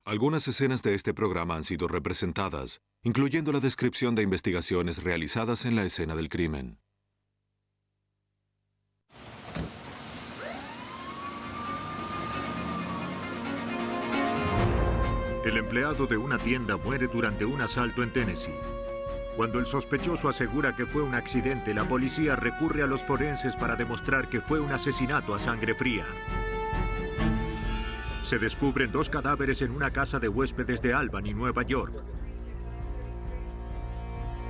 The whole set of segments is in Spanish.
Algunas escenas de este programa han sido representadas, incluyendo la descripción de investigaciones realizadas en la escena del crimen. El empleado de una tienda muere durante un asalto en Tennessee. Cuando el sospechoso asegura que fue un accidente, la policía recurre a los forenses para demostrar que fue un asesinato a sangre fría. Se descubren 2 cadáveres en una casa de huéspedes de Albany, Nueva York.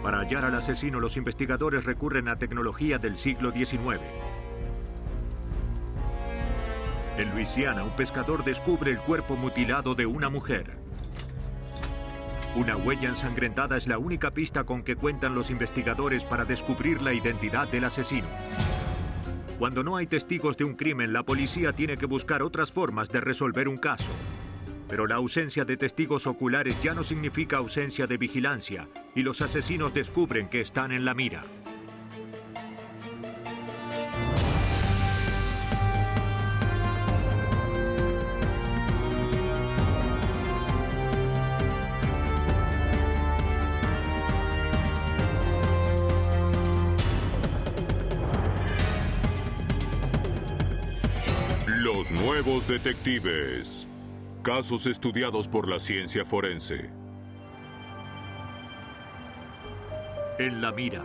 Para hallar al asesino, los investigadores recurren a tecnología del siglo XIX. En Luisiana, un pescador descubre el cuerpo mutilado de una mujer. Una huella ensangrentada es la única pista con que cuentan los investigadores para descubrir la identidad del asesino. Cuando no hay testigos de un crimen, la policía tiene que buscar otras formas de resolver un caso. Pero la ausencia de testigos oculares ya no significa ausencia de vigilancia, y los asesinos descubren que están en la mira. Los nuevos detectives. Casos estudiados por la ciencia forense. En la mira.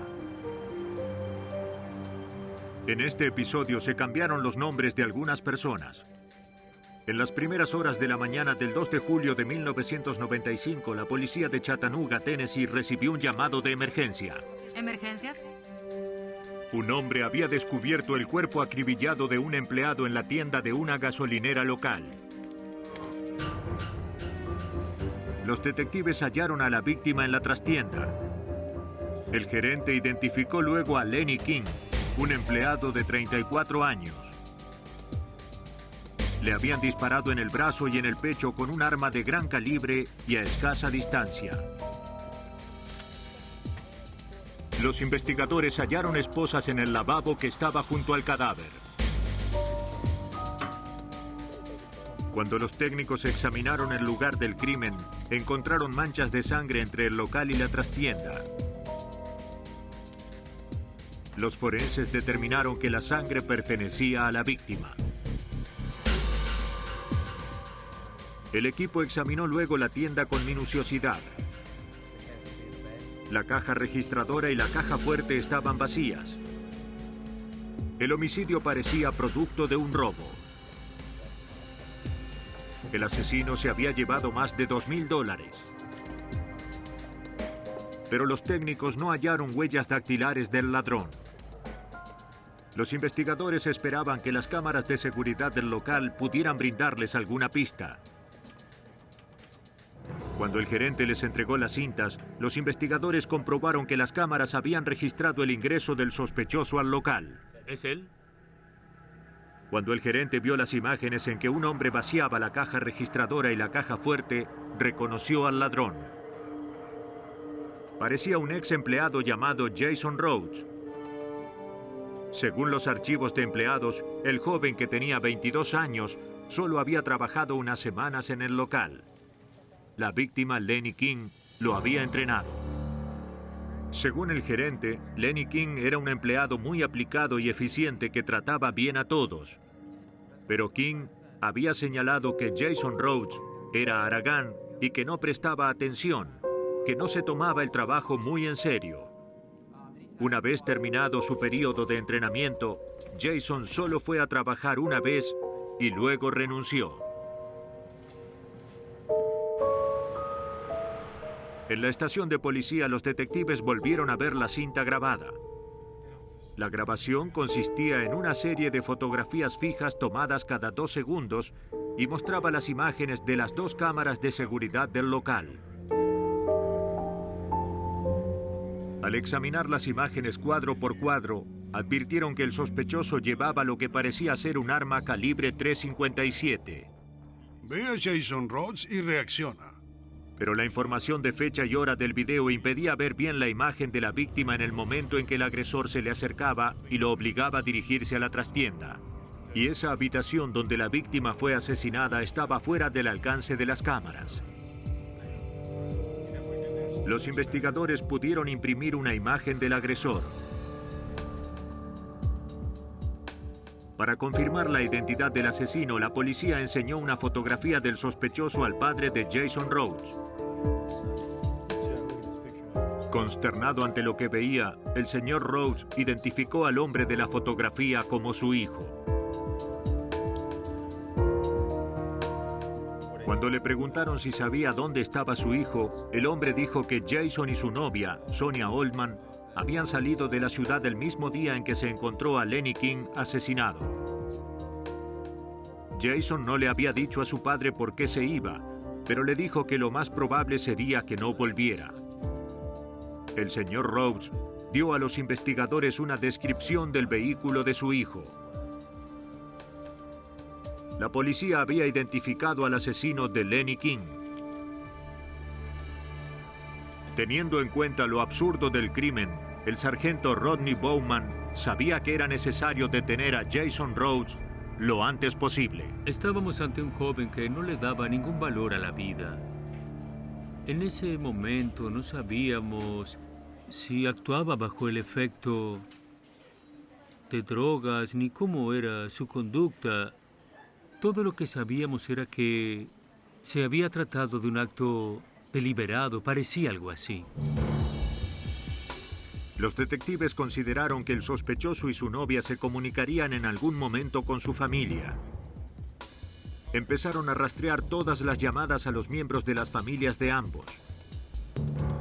En este episodio se cambiaron los nombres de algunas personas. En las primeras horas de la mañana del 2 de julio de 1995, la policía de Chattanooga, Tennessee, recibió un llamado de emergencia. ¿Emergencias? Un hombre había descubierto el cuerpo acribillado de un empleado en la tienda de una gasolinera local. Los detectives hallaron a la víctima en la trastienda. El gerente identificó luego a Lenny King, un empleado de 34 años. Le habían disparado en el brazo y en el pecho con un arma de gran calibre y a escasa distancia. Los investigadores hallaron esposas en el lavabo que estaba junto al cadáver. Cuando los técnicos examinaron el lugar del crimen, encontraron manchas de sangre entre el local y la trastienda. Los forenses determinaron que la sangre pertenecía a la víctima. El equipo examinó luego la tienda con minuciosidad. La caja registradora y la caja fuerte estaban vacías. El homicidio parecía producto de un robo. El asesino se había llevado más de $2,000. Pero los técnicos no hallaron huellas dactilares del ladrón. Los investigadores esperaban que las cámaras de seguridad del local pudieran brindarles alguna pista. Cuando el gerente les entregó las cintas, los investigadores comprobaron que las cámaras habían registrado el ingreso del sospechoso al local. ¿Es él? Cuando el gerente vio las imágenes en que un hombre vaciaba la caja registradora y la caja fuerte, reconoció al ladrón. Parecía un ex empleado llamado Jason Rhodes. Según los archivos de empleados, el joven, que tenía 22 años, solo había trabajado unas semanas en el local. La víctima, Lenny King, lo había entrenado. Según el gerente, Lenny King era un empleado muy aplicado y eficiente que trataba bien a todos. Pero King había señalado que Jason Rhodes era haragán y que no prestaba atención, que no se tomaba el trabajo muy en serio. Una vez terminado su periodo de entrenamiento, Jason solo fue a trabajar una vez y luego renunció. En la estación de policía, los detectives volvieron a ver la cinta grabada. La grabación consistía en una serie de fotografías fijas tomadas cada 2 segundos y mostraba las imágenes de las 2 cámaras de seguridad del local. Al examinar las imágenes cuadro por cuadro, advirtieron que el sospechoso llevaba lo que parecía ser un arma calibre .357. Ve a Jason Rhodes y reacciona. Pero la información de fecha y hora del video impedía ver bien la imagen de la víctima en el momento en que el agresor se le acercaba y lo obligaba a dirigirse a la trastienda. Y esa habitación donde la víctima fue asesinada estaba fuera del alcance de las cámaras. Los investigadores pudieron imprimir una imagen del agresor. Para confirmar la identidad del asesino, la policía enseñó una fotografía del sospechoso al padre de Jason Rhodes. Consternado ante lo que veía, el señor Rhodes identificó al hombre de la fotografía como su hijo. Cuando le preguntaron si sabía dónde estaba su hijo, el hombre dijo que Jason y su novia, Sonia Oldman, habían salido de la ciudad el mismo día en que se encontró a Lenny King asesinado. Jason no le había dicho a su padre por qué se iba, pero le dijo que lo más probable sería que no volviera. El señor Rhodes dio a los investigadores una descripción del vehículo de su hijo. La policía había identificado al asesino de Lenny King. Teniendo en cuenta lo absurdo del crimen, el sargento Rodney Bowman sabía que era necesario detener a Jason Rhodes lo antes posible. Estábamos ante un joven que no le daba ningún valor a la vida. En ese momento no sabíamos si actuaba bajo el efecto de drogas ni cómo era su conducta. Todo lo que sabíamos era que se había tratado de un acto deliberado, parecía algo así. Los detectives consideraron que el sospechoso y su novia se comunicarían en algún momento con su familia. Empezaron a rastrear todas las llamadas a los miembros de las familias de ambos.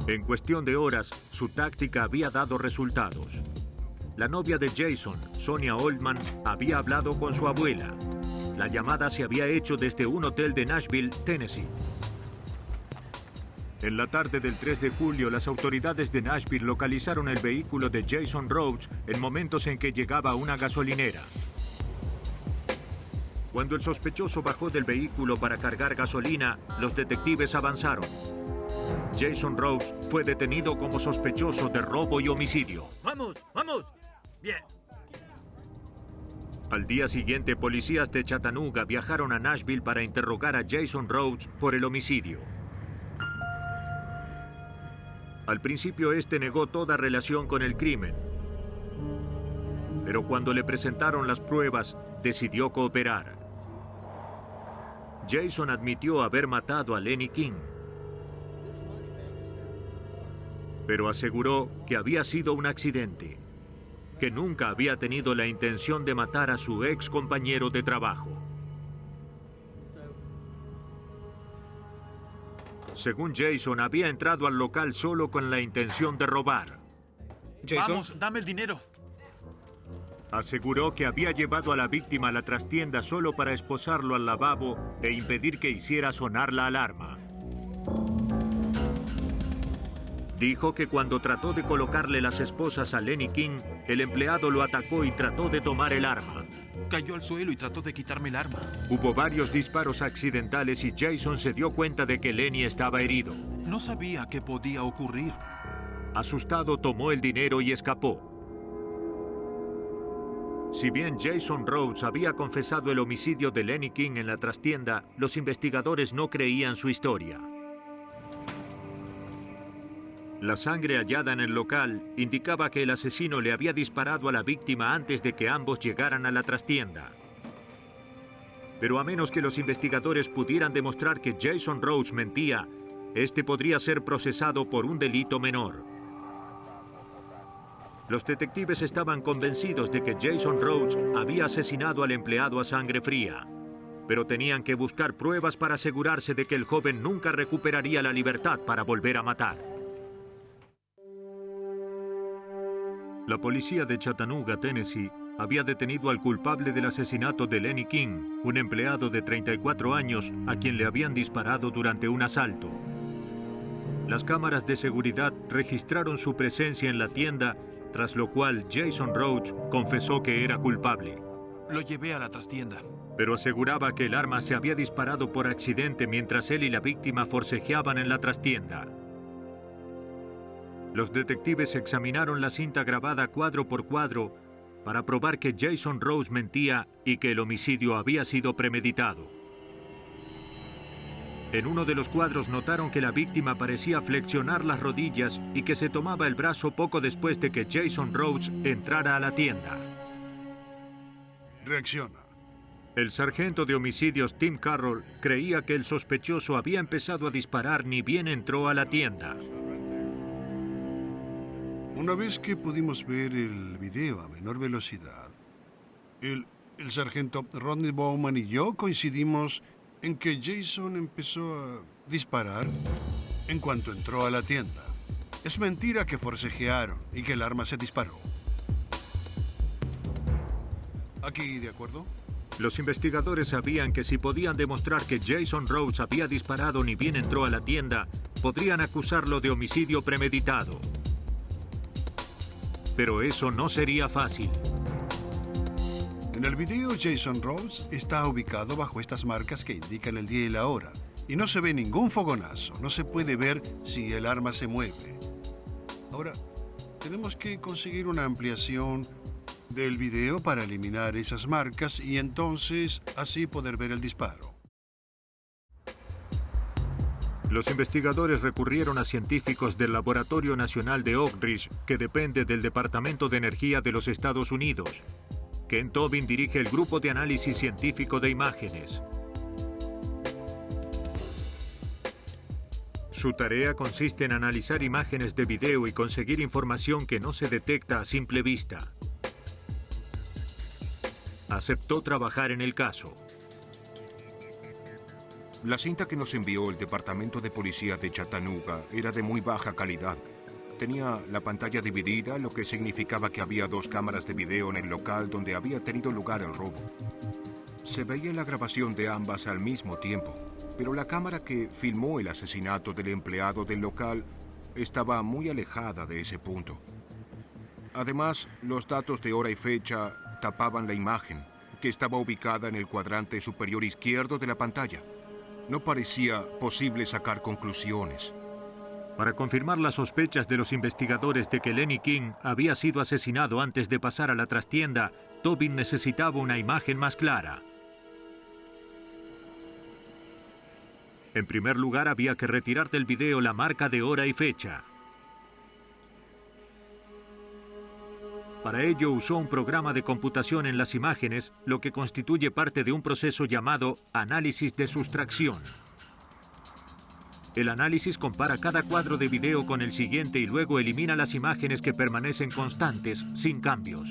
En cuestión de horas, su táctica había dado resultados. La novia de Jason, Sonia Oldman, había hablado con su abuela. La llamada se había hecho desde un hotel de Nashville, Tennessee. En la tarde del 3 de julio, las autoridades de Nashville localizaron el vehículo de Jason Rhodes en momentos en que llegaba a una gasolinera. Cuando el sospechoso bajó del vehículo para cargar gasolina, los detectives avanzaron. Jason Rhodes fue detenido como sospechoso de robo y homicidio. ¡Vamos! ¡Vamos! Bien. Al día siguiente, policías de Chattanooga viajaron a Nashville para interrogar a Jason Rhodes por el homicidio. Al principio, este negó toda relación con el crimen. Pero cuando le presentaron las pruebas, decidió cooperar. Jason admitió haber matado a Lenny King, pero aseguró que había sido un accidente, que nunca había tenido la intención de matar a su ex compañero de trabajo. Según Jason, había entrado al local solo con la intención de robar. Jason, vamos, dame el dinero. Aseguró que había llevado a la víctima a la trastienda solo para esposarlo al lavabo e impedir que hiciera sonar la alarma. Dijo que cuando trató de colocarle las esposas a Lenny King, el empleado lo atacó y trató de tomar el arma. Cayó al suelo y trató de quitarme el arma. Hubo varios disparos accidentales y Jason se dio cuenta de que Lenny estaba herido. No sabía qué podía ocurrir. Asustado, tomó el dinero y escapó. Si bien Jason Rhodes había confesado el homicidio de Lenny King en la trastienda, los investigadores no creían su historia. La sangre hallada en el local indicaba que el asesino le había disparado a la víctima antes de que ambos llegaran a la trastienda. Pero a menos que los investigadores pudieran demostrar que Jason Rhodes mentía, este podría ser procesado por un delito menor. Los detectives estaban convencidos de que Jason Rhodes había asesinado al empleado a sangre fría, pero tenían que buscar pruebas para asegurarse de que el joven nunca recuperaría la libertad para volver a matar. La policía de Chattanooga, Tennessee, había detenido al culpable del asesinato de Lenny King, un empleado de 34 años a quien le habían disparado durante un asalto. Las cámaras de seguridad registraron su presencia en la tienda, tras lo cual Jason Rhodes confesó que era culpable. Lo llevé a la trastienda. Pero aseguraba que el arma se había disparado por accidente mientras él y la víctima forcejeaban en la trastienda. Los detectives examinaron la cinta grabada cuadro por cuadro para probar que Jason Rhodes mentía y que el homicidio había sido premeditado. En uno de los cuadros notaron que la víctima parecía flexionar las rodillas y que se tomaba el brazo poco después de que Jason Rhodes entrara a la tienda. Reacciona. El sargento de homicidios Tim Carroll creía que el sospechoso había empezado a disparar ni bien entró a la tienda. Una vez que pudimos ver el video a menor velocidad, el sargento Rodney Bowman y yo coincidimos en que Jason empezó a disparar en cuanto entró a la tienda. Es mentira que forcejearon y que el arma se disparó. ¿Aquí de acuerdo? Los investigadores sabían que si podían demostrar que Jason Rhodes había disparado ni bien entró a la tienda, podrían acusarlo de homicidio premeditado. Pero eso no sería fácil. En el video, Jason Rhodes está ubicado bajo estas marcas que indican el día y la hora. Y no se ve ningún fogonazo, no se puede ver si el arma se mueve. Ahora, tenemos que conseguir una ampliación del video para eliminar esas marcas y entonces así poder ver el disparo. Los investigadores recurrieron a científicos del Laboratorio Nacional de Oak Ridge, que depende del Departamento de Energía de los Estados Unidos. Ken Tobin dirige el grupo de análisis científico de imágenes. Su tarea consiste en analizar imágenes de video y conseguir información que no se detecta a simple vista. Aceptó trabajar en el caso. La cinta que nos envió el Departamento de Policía de Chattanooga era de muy baja calidad. Tenía la pantalla dividida, lo que significaba que había dos cámaras de video en el local donde había tenido lugar el robo. Se veía la grabación de ambas al mismo tiempo, pero la cámara que filmó el asesinato del empleado del local estaba muy alejada de ese punto. Además, los datos de hora y fecha tapaban la imagen, que estaba ubicada en el cuadrante superior izquierdo de la pantalla. No parecía posible sacar conclusiones. Para confirmar las sospechas de los investigadores de que Lenny King había sido asesinado antes de pasar a la trastienda, Tobin necesitaba una imagen más clara. En primer lugar, había que retirar del video la marca de hora y fecha. Para ello usó un programa de computación en las imágenes, lo que constituye parte de un proceso llamado análisis de sustracción. El análisis compara cada cuadro de video con el siguiente y luego elimina las imágenes que permanecen constantes, sin cambios.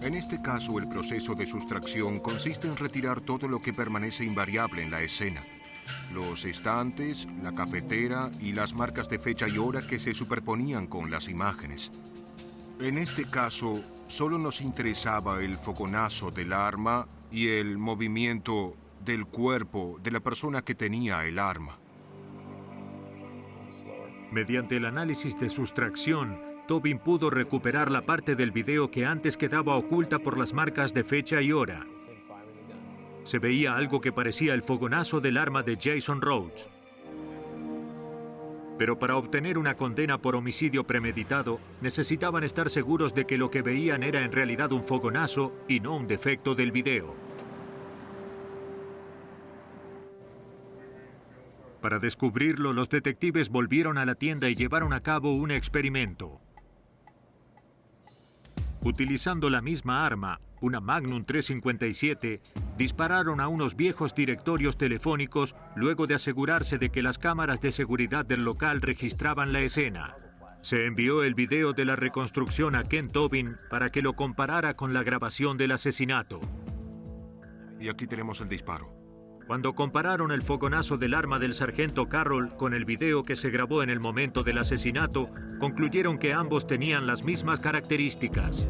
En este caso, el proceso de sustracción consiste en retirar todo lo que permanece invariable en la escena. Los estantes, la cafetera y las marcas de fecha y hora que se superponían con las imágenes. En este caso, solo nos interesaba el fogonazo del arma y el movimiento del cuerpo de la persona que tenía el arma. Mediante el análisis de sustracción, Tobin pudo recuperar la parte del video que antes quedaba oculta por las marcas de fecha y hora. Se veía algo que parecía el fogonazo del arma de Jason Rhodes. Pero para obtener una condena por homicidio premeditado, necesitaban estar seguros de que lo que veían era en realidad un fogonazo y no un defecto del video. Para descubrirlo, los detectives volvieron a la tienda y llevaron a cabo un experimento. Utilizando la misma arma, una Magnum 357, dispararon a unos viejos directorios telefónicos luego de asegurarse de que las cámaras de seguridad del local registraban la escena. Se envió el video de la reconstrucción a Ken Tobin para que lo comparara con la grabación del asesinato. Y aquí tenemos el disparo. Cuando compararon el fogonazo del arma del sargento Carroll con el video que se grabó en el momento del asesinato, concluyeron que ambos tenían las mismas características.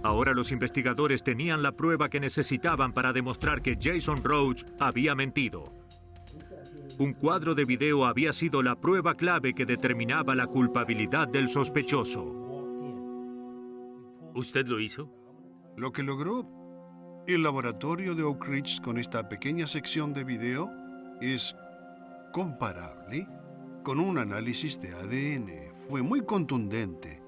Ahora los investigadores tenían la prueba que necesitaban para demostrar que Jason Rhodes había mentido. Un cuadro de video había sido la prueba clave que determinaba la culpabilidad del sospechoso. ¿Usted lo hizo? Lo que logró el laboratorio de Oak Ridge con esta pequeña sección de video es comparable con un análisis de ADN. Fue muy contundente.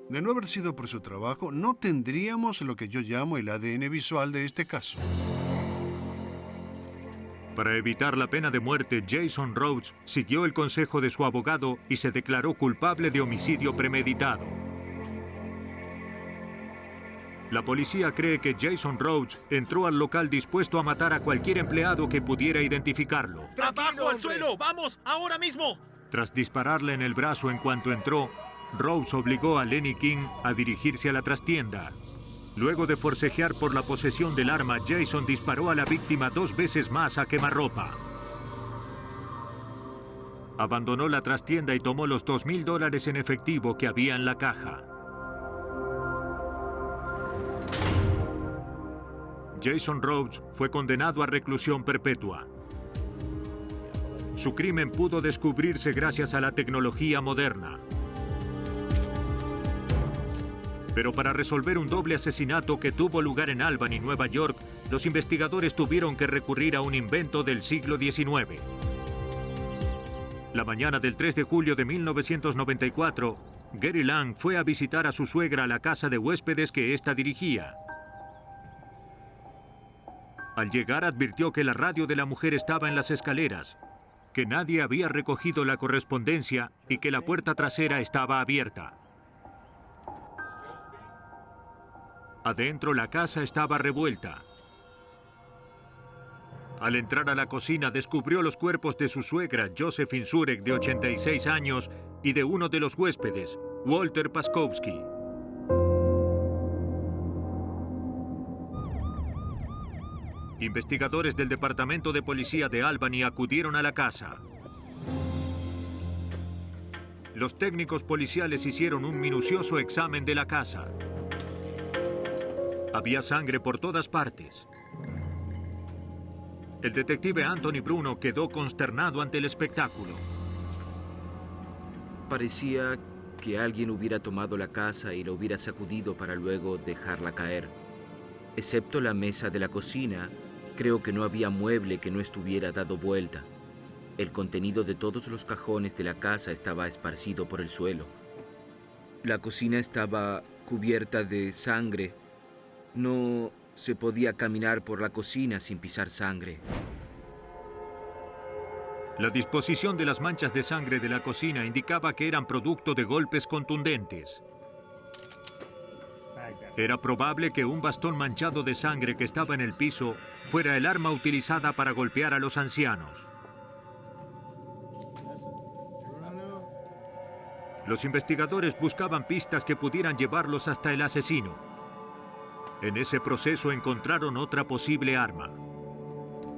De no haber sido por su trabajo, no tendríamos lo que yo llamo el ADN visual de este caso. Para evitar la pena de muerte, Jason Rhodes siguió el consejo de su abogado y se declaró culpable de homicidio premeditado. La policía cree que Jason Rhodes entró al local dispuesto a matar a cualquier empleado que pudiera identificarlo. ¡Abajo al suelo! ¡Vamos! ¡Ahora mismo! Tras dispararle en el brazo en cuanto entró, Rhodes obligó a Lenny King a dirigirse a la trastienda. Luego de forcejear por la posesión del arma, Jason disparó a la víctima 2 veces más a quemarropa. Abandonó la trastienda y tomó los $2,000 en efectivo que había en la caja. Jason Rhodes fue condenado a reclusión perpetua. Su crimen pudo descubrirse gracias a la tecnología moderna. Pero para resolver un doble asesinato que tuvo lugar en Albany, Nueva York, los investigadores tuvieron que recurrir a un invento del siglo XIX. La mañana del 3 de julio de 1994, Gary Lang fue a visitar a su suegra a la casa de huéspedes que ésta dirigía. Al llegar advirtió que la radio de la mujer estaba en las escaleras, que nadie había recogido la correspondencia y que la puerta trasera estaba abierta. Adentro la casa estaba revuelta. Al entrar a la cocina descubrió los cuerpos de su suegra, Josephine Zurek, de 86 años, y de uno de los huéspedes, Walter Paskowski. Investigadores del Departamento de Policía de Albany acudieron a la casa. Los técnicos policiales hicieron un minucioso examen de la casa. Había sangre por todas partes. El detective Anthony Bruno quedó consternado ante el espectáculo. Parecía que alguien hubiera tomado la casa y la hubiera sacudido para luego dejarla caer. Excepto la mesa de la cocina, creo que no había mueble que no estuviera dado vuelta. El contenido de todos los cajones de la casa estaba esparcido por el suelo. La cocina estaba cubierta de sangre. No se podía caminar por la cocina sin pisar sangre. La disposición de las manchas de sangre de la cocina indicaba que eran producto de golpes contundentes. Era probable que un bastón manchado de sangre que estaba en el piso fuera el arma utilizada para golpear a los ancianos. Los investigadores buscaban pistas que pudieran llevarlos hasta el asesino. En ese proceso encontraron otra posible arma.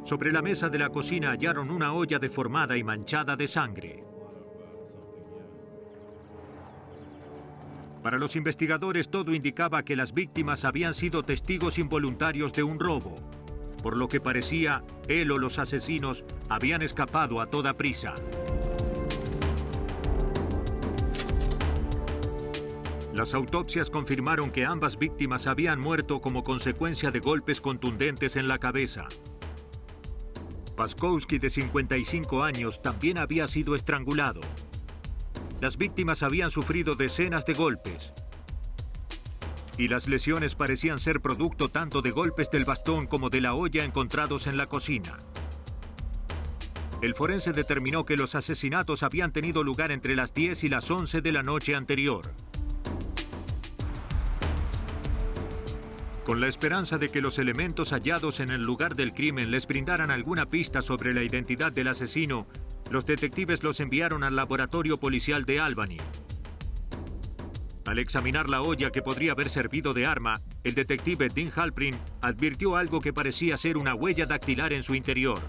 Sobre la mesa de la cocina hallaron una olla deformada y manchada de sangre. Para los investigadores todo indicaba que las víctimas habían sido testigos involuntarios de un robo, por lo que parecía él o los asesinos habían escapado a toda prisa. Las autopsias confirmaron que ambas víctimas habían muerto como consecuencia de golpes contundentes en la cabeza. Paskowski, de 55 años, también había sido estrangulado. Las víctimas habían sufrido decenas de golpes. Y las lesiones parecían ser producto tanto de golpes del bastón como de la olla encontrados en la cocina. El forense determinó que los asesinatos habían tenido lugar entre las 10 y las 11 de la noche anterior. Con la esperanza de que los elementos hallados en el lugar del crimen les brindaran alguna pista sobre la identidad del asesino, los detectives los enviaron al laboratorio policial de Albany. Al examinar la olla que podría haber servido de arma, el detective Dean Halprin advirtió algo que parecía ser una huella dactilar en su interior.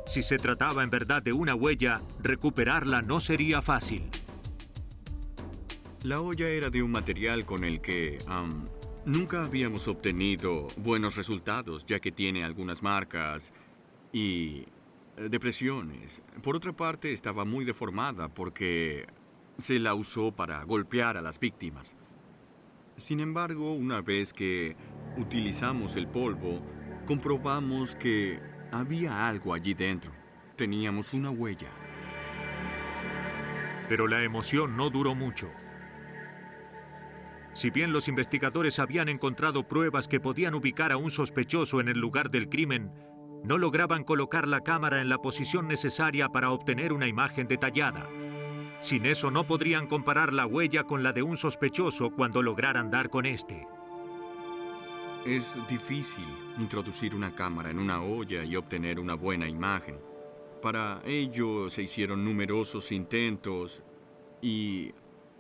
Si se trataba en verdad de una huella, recuperarla no sería fácil. La olla era de un material con el que nunca habíamos obtenido buenos resultados, ya que tiene algunas marcas y depresiones. Por otra parte, estaba muy deformada porque se la usó para golpear a las víctimas. Sin embargo, una vez que utilizamos el polvo, comprobamos que había algo allí dentro. Teníamos una huella. Pero la emoción no duró mucho. Si bien los investigadores habían encontrado pruebas que podían ubicar a un sospechoso en el lugar del crimen, no lograban colocar la cámara en la posición necesaria para obtener una imagen detallada. Sin eso no podrían comparar la huella con la de un sospechoso cuando lograran dar con este. Es difícil introducir una cámara en una olla y obtener una buena imagen. Para ello se hicieron numerosos intentos y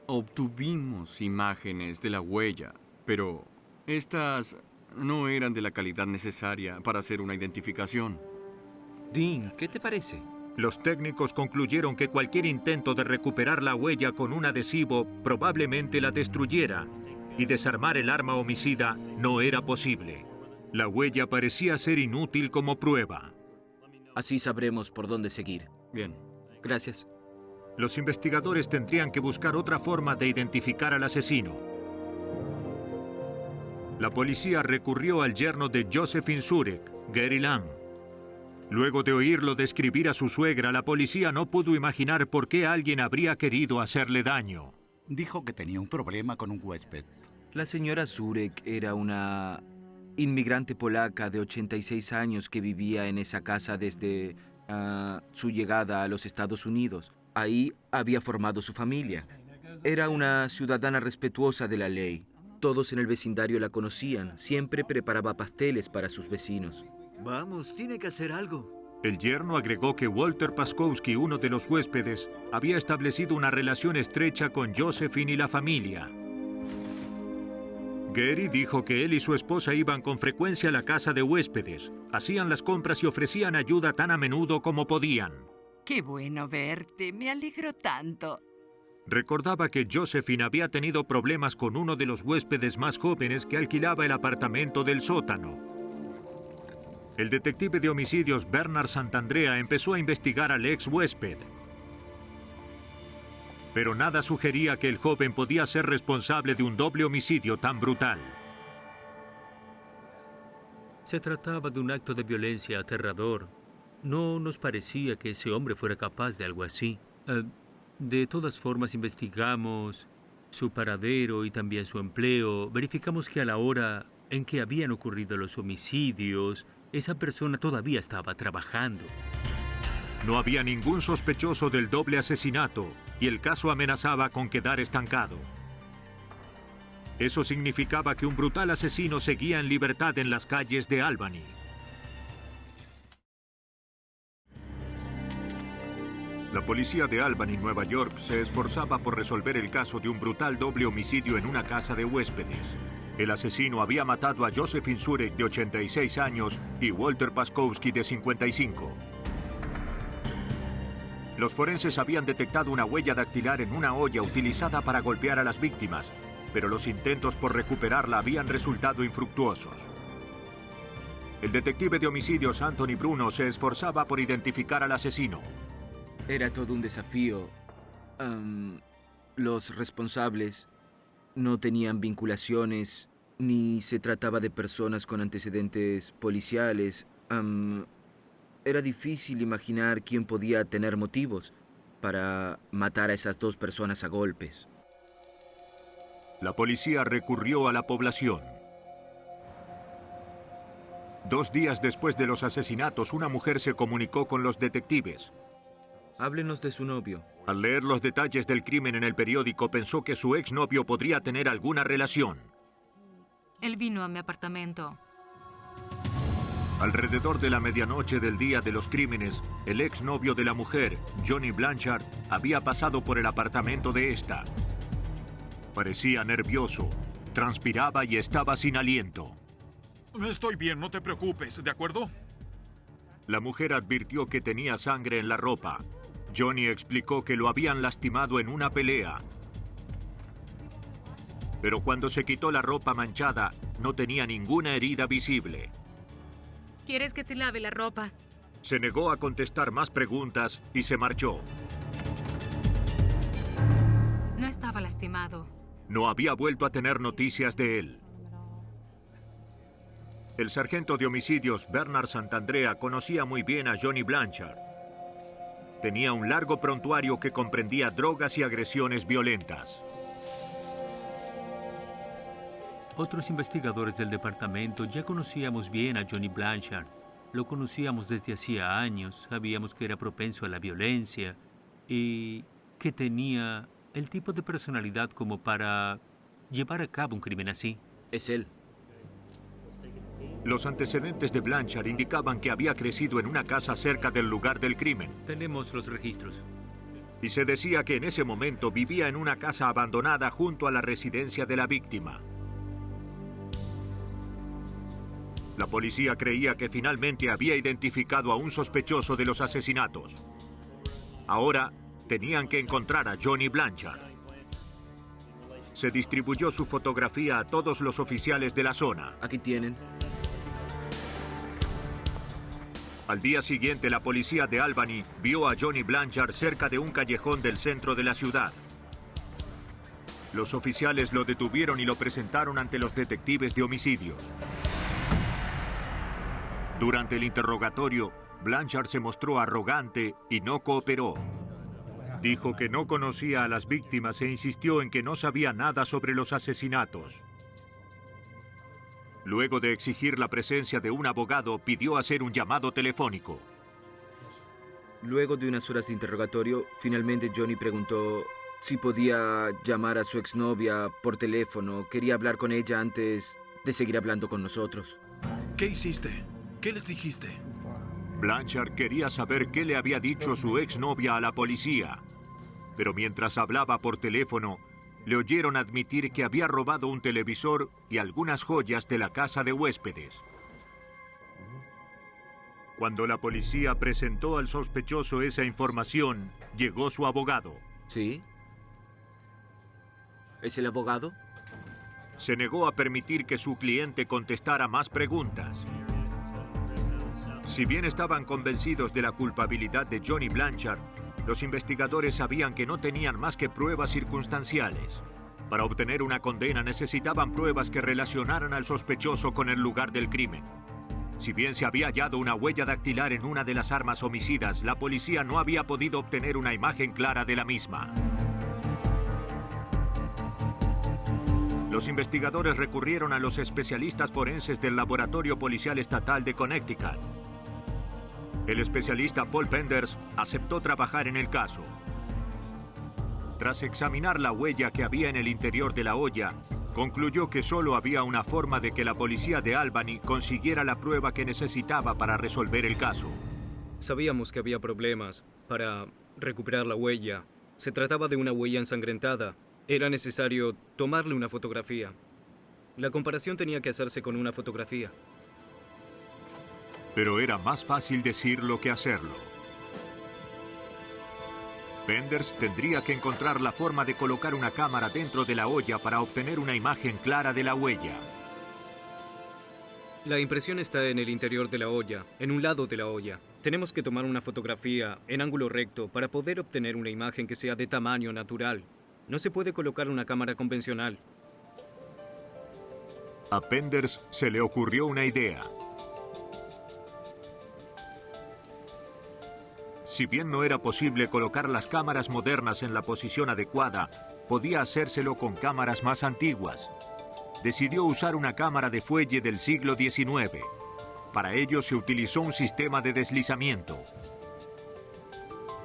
obtuvimos imágenes de la huella, pero estas no eran de la calidad necesaria para hacer una identificación. Dean, ¿qué te parece? Los técnicos concluyeron que cualquier intento de recuperar la huella con un adhesivo probablemente la destruyera, y desarmar el arma homicida no era posible. La huella parecía ser inútil como prueba. Así sabremos por dónde seguir. Bien. Gracias. Los investigadores tendrían que buscar otra forma de identificar al asesino. La policía recurrió al yerno de Josephine Zurek, Gary Lamb. Luego de oírlo describir a su suegra, la policía no pudo imaginar por qué alguien habría querido hacerle daño. Dijo que tenía un problema con un huésped. La señora Zurek era una inmigrante polaca de 86 años que vivía en esa casa desde su llegada a los Estados Unidos. Ahí había formado su familia. Era una ciudadana respetuosa de la ley. Todos en el vecindario la conocían. Siempre preparaba pasteles para sus vecinos. Vamos, tiene que hacer algo. El yerno agregó que Walter Paskowski, uno de los huéspedes, había establecido una relación estrecha con Josephine y la familia. Gary dijo que él y su esposa iban con frecuencia a la casa de huéspedes, hacían las compras y ofrecían ayuda tan a menudo como podían. Qué bueno verte, me alegro tanto. Recordaba que Josephine había tenido problemas con uno de los huéspedes más jóvenes que alquilaba el apartamento del sótano. El detective de homicidios Bernard Santandrea empezó a investigar al ex huésped. Pero nada sugería que el joven podía ser responsable de un doble homicidio tan brutal. Se trataba de un acto de violencia aterrador. No nos parecía que ese hombre fuera capaz de algo así. De todas formas, investigamos su paradero y también su empleo. Verificamos que a la hora en que habían ocurrido los homicidios, esa persona todavía estaba trabajando. No había ningún sospechoso del doble asesinato y el caso amenazaba con quedar estancado. Eso significaba que un brutal asesino seguía en libertad en las calles de Albany. La policía de Albany, Nueva York, se esforzaba por resolver el caso de un brutal doble homicidio en una casa de huéspedes. El asesino había matado a Josephine Zurek, de 86 años, y Walter Paskowski, de 55. Los forenses habían detectado una huella dactilar en una olla utilizada para golpear a las víctimas, pero los intentos por recuperarla habían resultado infructuosos. El detective de homicidios Anthony Bruno se esforzaba por identificar al asesino. Era todo un desafío. Los responsables no tenían vinculaciones, ni se trataba de personas con antecedentes policiales. Era difícil imaginar quién podía tener motivos para matar a esas dos personas a golpes. La policía recurrió a la población. 2 días después de los asesinatos, una mujer se comunicó con los detectives. Háblenos de su novio. Al leer los detalles del crimen en el periódico, pensó que su exnovio podría tener alguna relación. Él vino a mi apartamento. Alrededor de la medianoche del día de los crímenes, el exnovio de la mujer, Johnny Blanchard, había pasado por el apartamento de esta. Parecía nervioso, transpiraba y estaba sin aliento. Estoy bien, no te preocupes, ¿de acuerdo? La mujer advirtió que tenía sangre en la ropa. Johnny explicó que lo habían lastimado en una pelea. Pero cuando se quitó la ropa manchada, no tenía ninguna herida visible. ¿Quieres que te lave la ropa? Se negó a contestar más preguntas y se marchó. No estaba lastimado. No había vuelto a tener noticias de él. El sargento de homicidios Bernard Santandrea conocía muy bien a Johnny Blanchard. tenía un largo prontuario que comprendía drogas y agresiones violentas. Otros investigadores del departamento ya conocíamos bien a Johnny Blanchard. Lo conocíamos desde hacía años, sabíamos que era propenso a la violencia y que tenía el tipo de personalidad como para llevar a cabo un crimen así. Es él. Los antecedentes de Blanchard indicaban que había crecido en una casa cerca del lugar del crimen. Tenemos los registros. Y se decía que en ese momento vivía en una casa abandonada junto a la residencia de la víctima. La policía creía que finalmente había identificado a un sospechoso de los asesinatos. Ahora tenían que encontrar a Johnny Blanchard. Se distribuyó su fotografía a todos los oficiales de la zona. Aquí tienen. Al día siguiente, la policía de Albany vio a Johnny Blanchard cerca de un callejón del centro de la ciudad. Los oficiales lo detuvieron y lo presentaron ante los detectives de homicidios. Durante el interrogatorio, Blanchard se mostró arrogante y no cooperó. Dijo que no conocía a las víctimas e insistió en que no sabía nada sobre los asesinatos. Luego de exigir la presencia de un abogado, pidió hacer un llamado telefónico. Luego de unas horas de interrogatorio, finalmente Johnny preguntó si podía llamar a su exnovia por teléfono. Quería hablar con ella antes de seguir hablando con nosotros. ¿Qué hiciste? ¿Qué les dijiste? Blanchard quería saber qué le había dicho su exnovia a la policía. Pero mientras hablaba por teléfono, le oyeron admitir que había robado un televisor y algunas joyas de la casa de huéspedes. Cuando la policía presentó al sospechoso esa información, llegó su abogado. ¿Sí? ¿Es el abogado? Se negó a permitir que su cliente contestara más preguntas. Si bien estaban convencidos de la culpabilidad de Johnny Blanchard, los investigadores sabían que no tenían más que pruebas circunstanciales. Para obtener una condena necesitaban pruebas que relacionaran al sospechoso con el lugar del crimen. Si bien se había hallado una huella dactilar en una de las armas homicidas, la policía no había podido obtener una imagen clara de la misma. Los investigadores recurrieron a los especialistas forenses del Laboratorio Policial Estatal de Connecticut. El especialista Paul Penders aceptó trabajar en el caso. Tras examinar la huella que había en el interior de la olla, concluyó que solo había una forma de que la policía de Albany consiguiera la prueba que necesitaba para resolver el caso. Sabíamos que había problemas para recuperar la huella. Se trataba de una huella ensangrentada. Era necesario tomarle una fotografía. La comparación tenía que hacerse con una fotografía. Pero era más fácil decirlo que hacerlo. Penders tendría que encontrar la forma de colocar una cámara dentro de la olla para obtener una imagen clara de la huella. La impresión está en el interior de la olla, en un lado de la olla. Tenemos que tomar una fotografía en ángulo recto para poder obtener una imagen que sea de tamaño natural. No se puede colocar una cámara convencional. A Penders se le ocurrió una idea. Si bien no era posible colocar las cámaras modernas en la posición adecuada, podía hacérselo con cámaras más antiguas. Decidió usar una cámara de fuelle del siglo XIX. Para ello se utilizó un sistema de deslizamiento.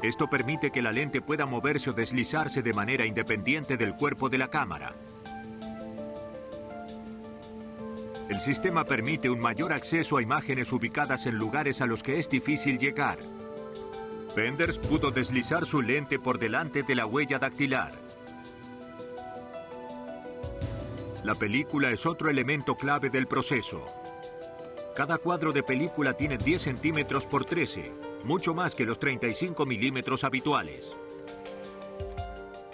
Esto permite que la lente pueda moverse o deslizarse de manera independiente del cuerpo de la cámara. El sistema permite un mayor acceso a imágenes ubicadas en lugares a los que es difícil llegar. Penders pudo deslizar su lente por delante de la huella dactilar. La película es otro elemento clave del proceso. Cada cuadro de película tiene 10 centímetros por 13, mucho más que los 35 milímetros habituales.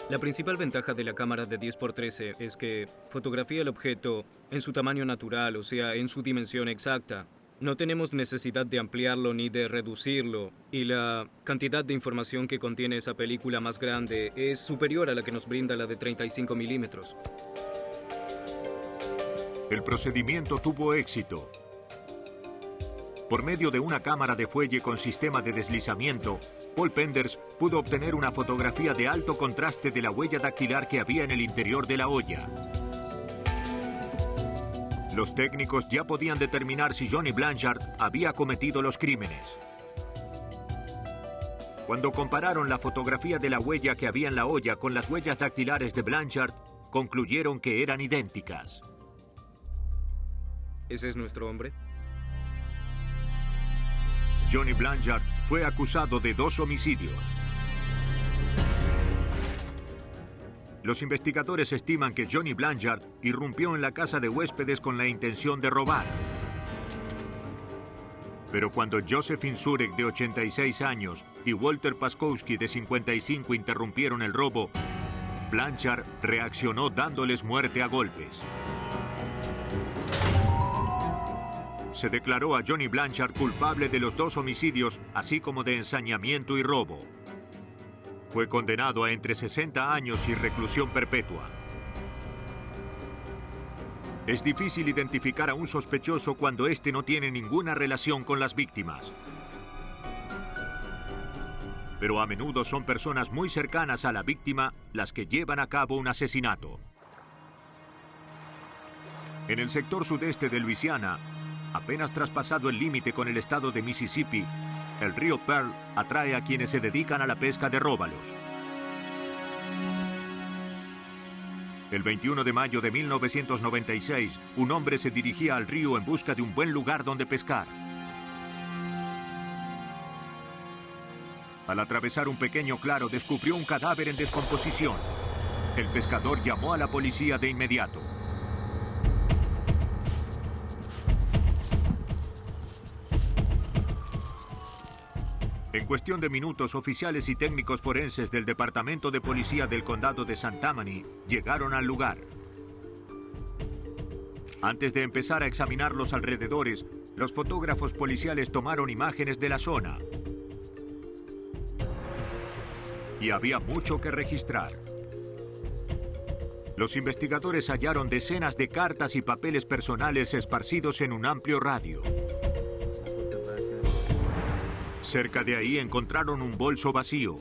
La principal ventaja de la cámara de 10x13 es que fotografía el objeto en su tamaño natural, o sea, en su dimensión exacta. No tenemos necesidad de ampliarlo ni de reducirlo, y la cantidad de información que contiene esa película más grande es superior a la que nos brinda la de 35 milímetros. El procedimiento tuvo éxito. Por medio de una cámara de fuelle con sistema de deslizamiento, Paul Penders pudo obtener una fotografía de alto contraste de la huella dactilar que había en el interior de la olla. Los técnicos ya podían determinar si Johnny Blanchard había cometido los crímenes. Cuando compararon la fotografía de la huella que había en la olla con las huellas dactilares de Blanchard, concluyeron que eran idénticas. ¿Ese es nuestro hombre? Johnny Blanchard fue acusado de 2 homicidios. Los investigadores estiman que Johnny Blanchard irrumpió en la casa de huéspedes con la intención de robar. Pero cuando Josephine Zurek, de 86 años, y Walter Paskowski, de 55, interrumpieron el robo, Blanchard reaccionó dándoles muerte a golpes. Se declaró a Johnny Blanchard culpable de los 2 homicidios, así como de ensañamiento y robo. Fue condenado a entre 60 años y reclusión perpetua. Es difícil identificar a un sospechoso cuando éste no tiene ninguna relación con las víctimas. Pero a menudo son personas muy cercanas a la víctima las que llevan a cabo un asesinato. En el sector sudeste de Luisiana, apenas traspasado el límite con el estado de Mississippi, el río Pearl atrae a quienes se dedican a la pesca de róbalos. El 21 de mayo de 1996, un hombre se dirigía al río en busca de un buen lugar donde pescar. Al atravesar un pequeño claro, descubrió un cadáver en descomposición. El pescador llamó a la policía de inmediato. En cuestión de minutos, oficiales y técnicos forenses del Departamento de Policía del Condado de St. Tammany llegaron al lugar. Antes de empezar a examinar los alrededores, los fotógrafos policiales tomaron imágenes de la zona. Y había mucho que registrar. Los investigadores hallaron decenas de cartas y papeles personales esparcidos en un amplio radio. Cerca de ahí encontraron un bolso vacío.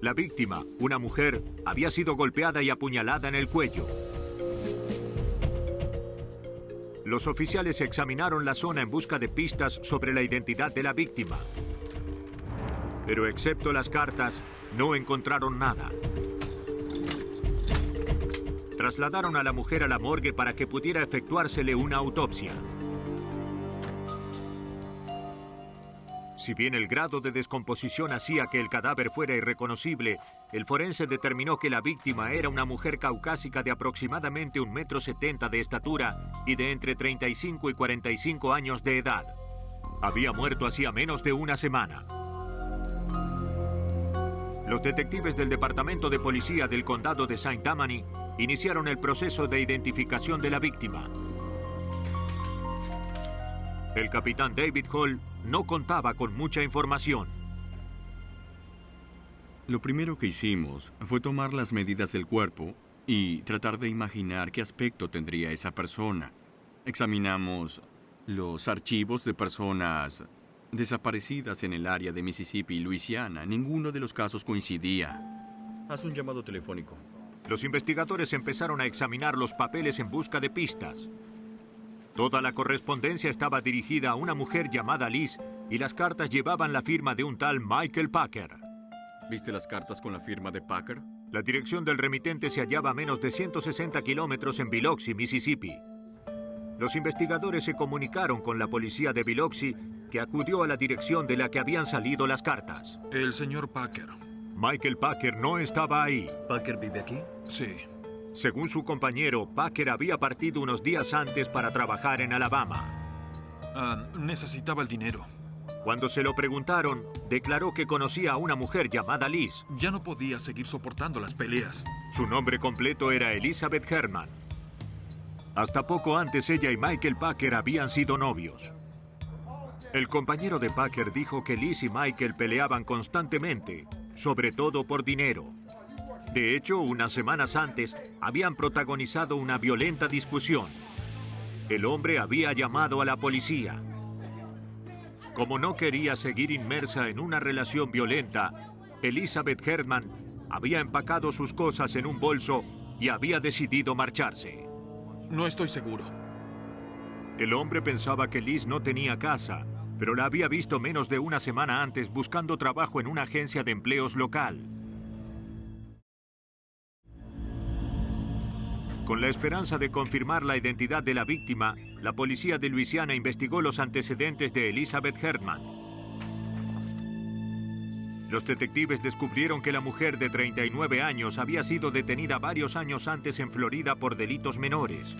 La víctima, una mujer, había sido golpeada y apuñalada en el cuello. Los oficiales examinaron la zona en busca de pistas sobre la identidad de la víctima. Pero excepto las cartas, no encontraron nada. Trasladaron a la mujer a la morgue para que pudiera efectuársele una autopsia. Si bien el grado de descomposición hacía que el cadáver fuera irreconocible, el forense determinó que la víctima era una mujer caucásica de aproximadamente 1,70 m de estatura y de entre 35 y 45 años de edad. Había muerto hacía menos de una semana. Los detectives del Departamento de Policía del Condado de St. Tammany iniciaron el proceso de identificación de la víctima. El capitán David Hall no contaba con mucha información. Lo primero que hicimos fue tomar las medidas del cuerpo y tratar de imaginar qué aspecto tendría esa persona. Examinamos los archivos de personas desaparecidas en el área de Mississippi y Luisiana. Ninguno de los casos coincidía. Haz un llamado telefónico. Los investigadores empezaron a examinar los papeles en busca de pistas. Toda la correspondencia estaba dirigida a una mujer llamada Liz y las cartas llevaban la firma de un tal Michael Packer. ¿Viste las cartas con la firma de Packer? La dirección del remitente se hallaba a menos de 160 kilómetros en Biloxi, Mississippi. Los investigadores se comunicaron con la policía de Biloxi, que acudió a la dirección de la que habían salido las cartas. El señor Packer. Michael Packer no estaba ahí. ¿Packer vive aquí? Sí. Según su compañero, Packer había partido unos días antes para trabajar en Alabama. Necesitaba el dinero. Cuando se lo preguntaron, declaró que conocía a una mujer llamada Liz. Ya no podía seguir soportando las peleas. Su nombre completo era Elizabeth Herman. Hasta poco antes ella y Michael Packer habían sido novios. El compañero de Packer dijo que Liz y Michael peleaban constantemente, sobre todo por dinero. De hecho, unas semanas antes, habían protagonizado una violenta discusión. El hombre había llamado a la policía. Como no quería seguir inmersa en una relación violenta, Elizabeth Herman había empacado sus cosas en un bolso y había decidido marcharse. No estoy seguro. El hombre pensaba que Liz no tenía casa, pero la había visto menos de una semana antes buscando trabajo en una agencia de empleos local. Con la esperanza de confirmar la identidad de la víctima, la policía de Luisiana investigó los antecedentes de Elizabeth Herman. Los detectives descubrieron que la mujer de 39 años había sido detenida varios años antes en Florida por delitos menores.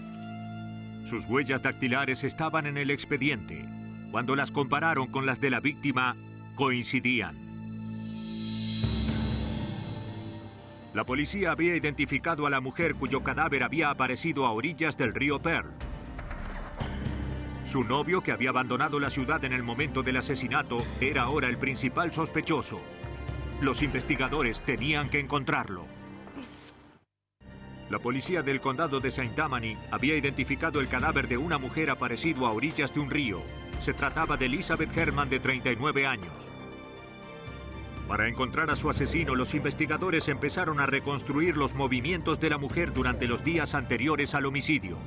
Sus huellas dactilares estaban en el expediente. Cuando las compararon con las de la víctima, coincidían. La policía había identificado a la mujer cuyo cadáver había aparecido a orillas del río Pearl. Su novio, que había abandonado la ciudad en el momento del asesinato, era ahora el principal sospechoso. Los investigadores tenían que encontrarlo. La policía del condado de St. Tammany había identificado el cadáver de una mujer aparecido a orillas de un río. Se trataba de Elizabeth Herman, de 39 años. Para encontrar a su asesino, los investigadores empezaron a reconstruir los movimientos de la mujer durante los días anteriores al homicidio.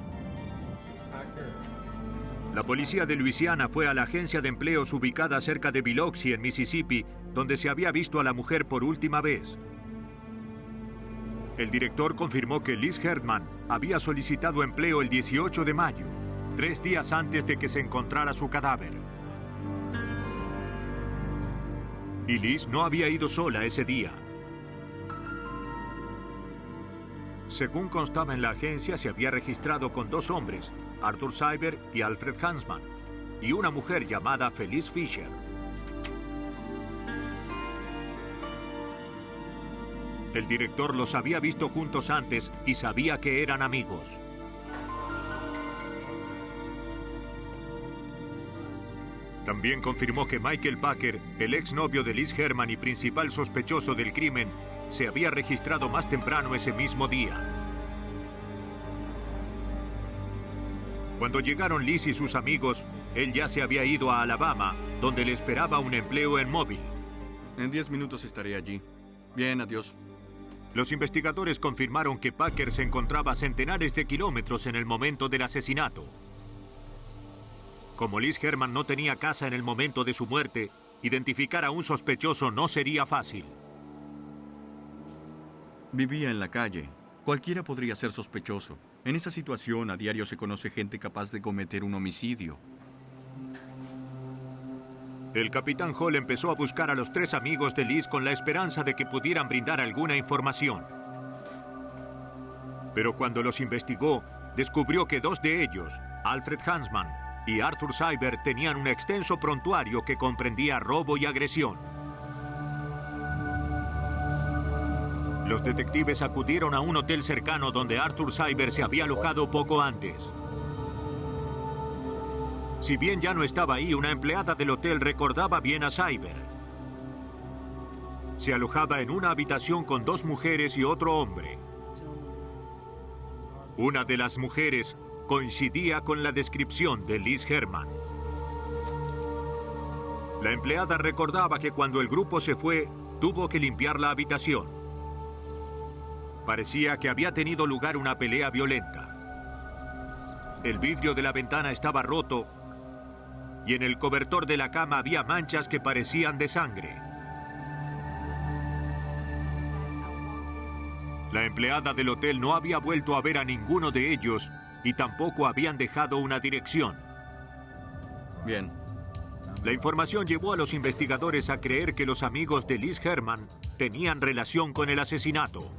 La policía de Luisiana fue a la agencia de empleos ubicada cerca de Biloxi, en Mississippi, donde se había visto a la mujer por última vez. El director confirmó que Liz Herman había solicitado empleo el 18 de mayo, 3 días antes de que se encontrara su cadáver. Y Liz no había ido sola ese día. Según constaba en la agencia, se había registrado con 2 hombres, Arthur Cyber y Alfred Hansman, y una mujer llamada Felice Fisher. El director los había visto juntos antes y sabía que eran amigos. También confirmó que Michael Packer, el exnovio de Liz Herman y principal sospechoso del crimen, se había registrado más temprano ese mismo día. Cuando llegaron Liz y sus amigos, él ya se había ido a Alabama, donde le esperaba un empleo en Mobile. En 10 minutos estaré allí. Bien, adiós. Los investigadores confirmaron que Packer se encontraba a centenares de kilómetros en el momento del asesinato. Como Liz Herman no tenía casa en el momento de su muerte, identificar a un sospechoso no sería fácil. Vivía en la calle. Cualquiera podría ser sospechoso. En esa situación, a diario se conoce gente capaz de cometer un homicidio. El capitán Hall empezó a buscar a los 3 amigos de Liz con la esperanza de que pudieran brindar alguna información. Pero cuando los investigó, descubrió que 2 de ellos, Alfred Hansman y Arthur Cyber, tenían un extenso prontuario que comprendía robo y agresión. Los detectives acudieron a un hotel cercano donde Arthur Cyber se había alojado poco antes. Si bien ya no estaba ahí, una empleada del hotel recordaba bien a Cyber. Se alojaba en una habitación con 2 mujeres y otro hombre. Una de las mujeres coincidía con la descripción de Liz Herman. La empleada recordaba que cuando el grupo se fue, tuvo que limpiar la habitación. Parecía que había tenido lugar una pelea violenta. El vidrio de la ventana estaba roto y en el cobertor de la cama había manchas que parecían de sangre. La empleada del hotel no había vuelto a ver a ninguno de ellos y tampoco habían dejado una dirección. Bien. La información llevó a los investigadores a creer que los amigos de Liz Herman tenían relación con el asesinato.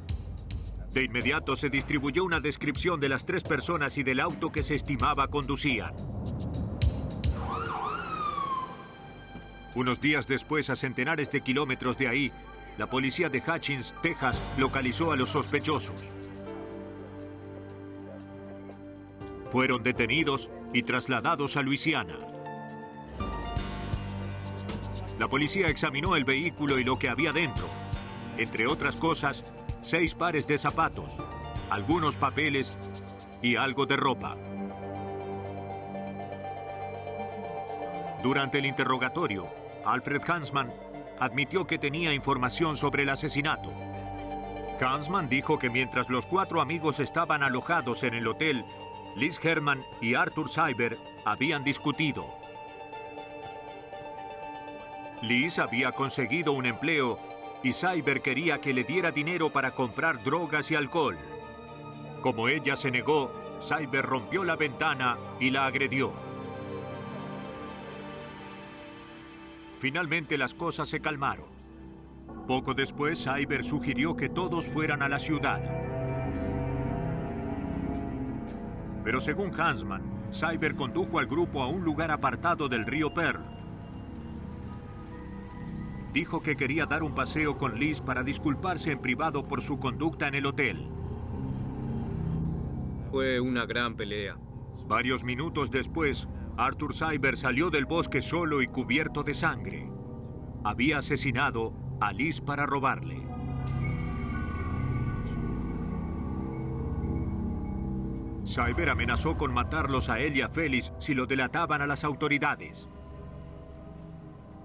De inmediato se distribuyó una descripción de las 3 personas y del auto que se estimaba conducían. Unos días después, a centenares de kilómetros de ahí, la policía de Hutchins, Texas, localizó a los sospechosos. Fueron detenidos y trasladados a Luisiana. La policía examinó el vehículo y lo que había dentro. Entre otras cosas, 6 pares de zapatos, algunos papeles y algo de ropa. Durante el interrogatorio, Alfred Hansman admitió que tenía información sobre el asesinato. Hansman dijo que mientras los 4 amigos estaban alojados en el hotel, Liz Herman y Arthur Cyber habían discutido. Liz había conseguido un empleo y Cyber quería que le diera dinero para comprar drogas y alcohol. Como ella se negó, Cyber rompió la ventana y la agredió. Finalmente las cosas se calmaron. Poco después, Cyber sugirió que todos fueran a la ciudad. Pero según Hansman, Cyber condujo al grupo a un lugar apartado del río Pearl. Dijo que quería dar un paseo con Liz para disculparse en privado por su conducta en el hotel. Fue una gran pelea. Varios minutos después, Arthur Cyber salió del bosque solo y cubierto de sangre. Había asesinado a Liz para robarle. Cyber amenazó con matarlos a él y a Félix si lo delataban a las autoridades.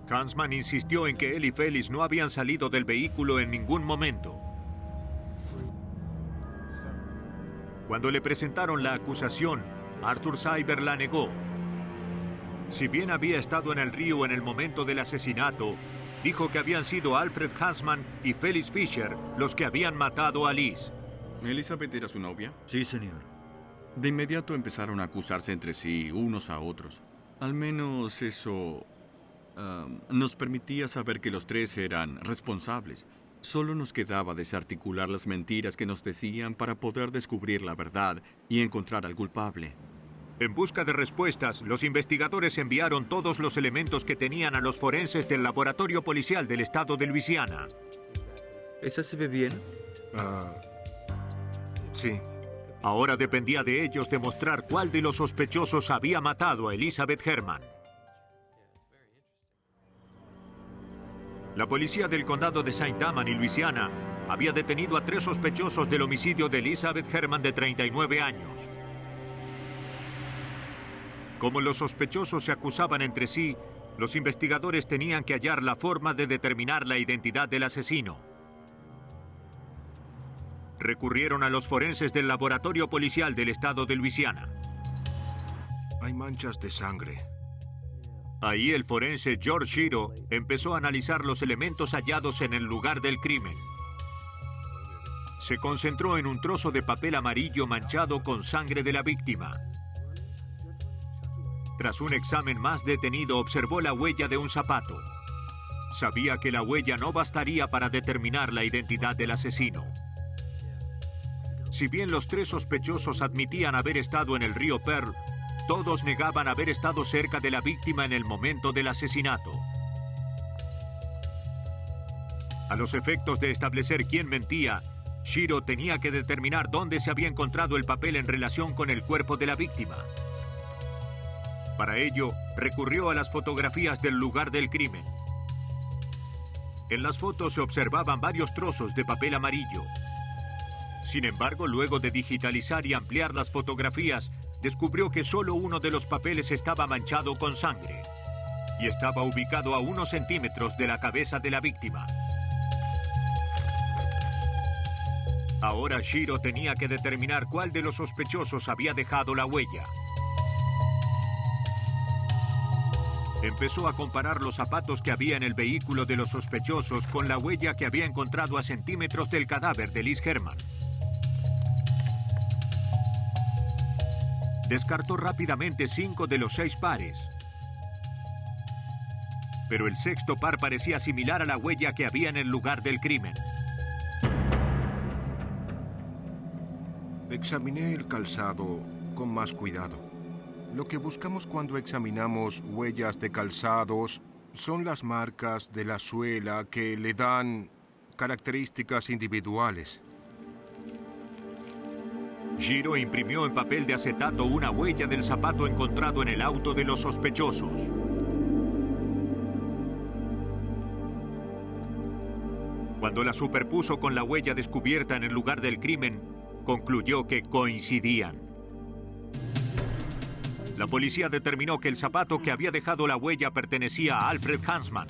Hansman insistió en que él y Félix no habían salido del vehículo en ningún momento. Cuando le presentaron la acusación, Arthur Cyber la negó. Si bien había estado en el río en el momento del asesinato, dijo que habían sido Alfred Hansman y Felix Fisher los que habían matado a Liz. ¿Elizabeth era su novia? Sí, señor. De inmediato empezaron a acusarse entre sí, unos a otros. Al menos eso nos permitía saber que los 3 eran responsables. Solo nos quedaba desarticular las mentiras que nos decían para poder descubrir la verdad y encontrar al culpable. En busca de respuestas, los investigadores enviaron todos los elementos que tenían a los forenses del laboratorio policial del estado de Luisiana. ¿Esa se ve bien? Sí. Ahora dependía de ellos demostrar cuál de los sospechosos había matado a Elizabeth Herman. La policía del condado de St. Tammany, Luisiana, había detenido a 3 sospechosos del homicidio de Elizabeth Herman de 39 años. Como los sospechosos se acusaban entre sí, los investigadores tenían que hallar la forma de determinar la identidad del asesino. Recurrieron a los forenses del laboratorio policial del estado de Luisiana. Hay manchas de sangre. Ahí el forense George Shiro empezó a analizar los elementos hallados en el lugar del crimen. Se concentró en un trozo de papel amarillo manchado con sangre de la víctima. Tras un examen más detenido, observó la huella de un zapato. Sabía que la huella no bastaría para determinar la identidad del asesino. Si bien los 3 sospechosos admitían haber estado en el río Pearl, todos negaban haber estado cerca de la víctima en el momento del asesinato. A los efectos de establecer quién mentía, Shiro tenía que determinar dónde se había encontrado el papel en relación con el cuerpo de la víctima. Para ello, recurrió a las fotografías del lugar del crimen. En las fotos se observaban varios trozos de papel amarillo. Sin embargo, luego de digitalizar y ampliar las fotografías, descubrió que solo uno de los papeles estaba manchado con sangre y estaba ubicado a unos centímetros de la cabeza de la víctima. Ahora Shiro tenía que determinar cuál de los sospechosos había dejado la huella. Empezó a comparar los zapatos que había en el vehículo de los sospechosos con la huella que había encontrado a centímetros del cadáver de Liz Herman. Descartó rápidamente 5 de los 6 pares. Pero el 6º par parecía similar a la huella que había en el lugar del crimen. Examiné el calzado con más cuidado. Lo que buscamos cuando examinamos huellas de calzados son las marcas de la suela que le dan características individuales. Shiro imprimió en papel de acetato una huella del zapato encontrado en el auto de los sospechosos. Cuando la superpuso con la huella descubierta en el lugar del crimen, concluyó que coincidían. La policía determinó que el zapato que había dejado la huella pertenecía a Alfred Hansman.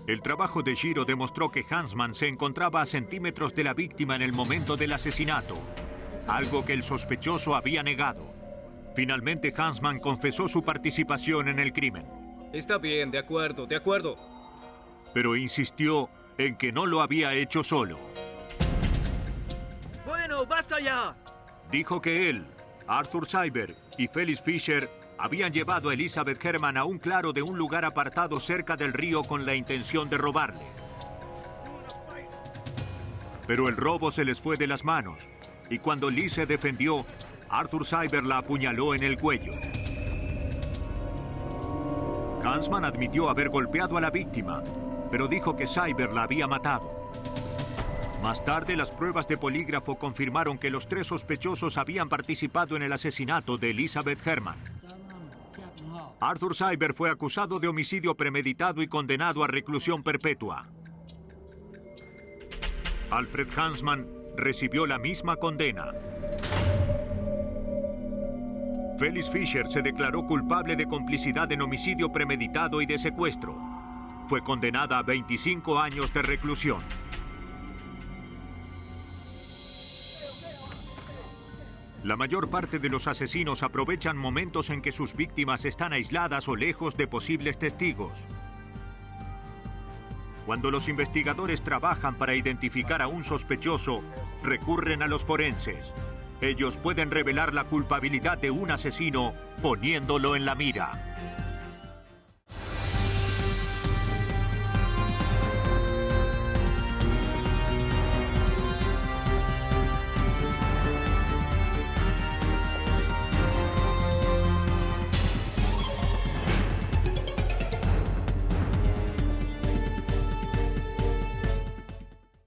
El trabajo de Giro demostró que Hansman se encontraba a centímetros de la víctima en el momento del asesinato, algo que el sospechoso había negado. Finalmente, Hansman confesó su participación en el crimen. Está bien, de acuerdo. Pero insistió en que no lo había hecho solo. ¡Bueno, basta ya! Dijo que él, Arthur Cyber y Felix Fisher habían llevado a Elizabeth Herman a un claro de un lugar apartado cerca del río con la intención de robarle. Pero el robo se les fue de las manos, y cuando Liz se defendió, Arthur Cyber la apuñaló en el cuello. Hansman admitió haber golpeado a la víctima, pero dijo que Cyber la había matado. Más tarde, las pruebas de polígrafo confirmaron que los 3 sospechosos habían participado en el asesinato de Elizabeth Herman. Arthur Cyber fue acusado de homicidio premeditado y condenado a reclusión perpetua. Alfred Hansman recibió la misma condena. Felix Fisher se declaró culpable de complicidad en homicidio premeditado y de secuestro. Fue condenada a 25 años de reclusión. La mayor parte de los asesinos aprovechan momentos en que sus víctimas están aisladas o lejos de posibles testigos. Cuando los investigadores trabajan para identificar a un sospechoso, recurren a los forenses. Ellos pueden revelar la culpabilidad de un asesino poniéndolo en la mira.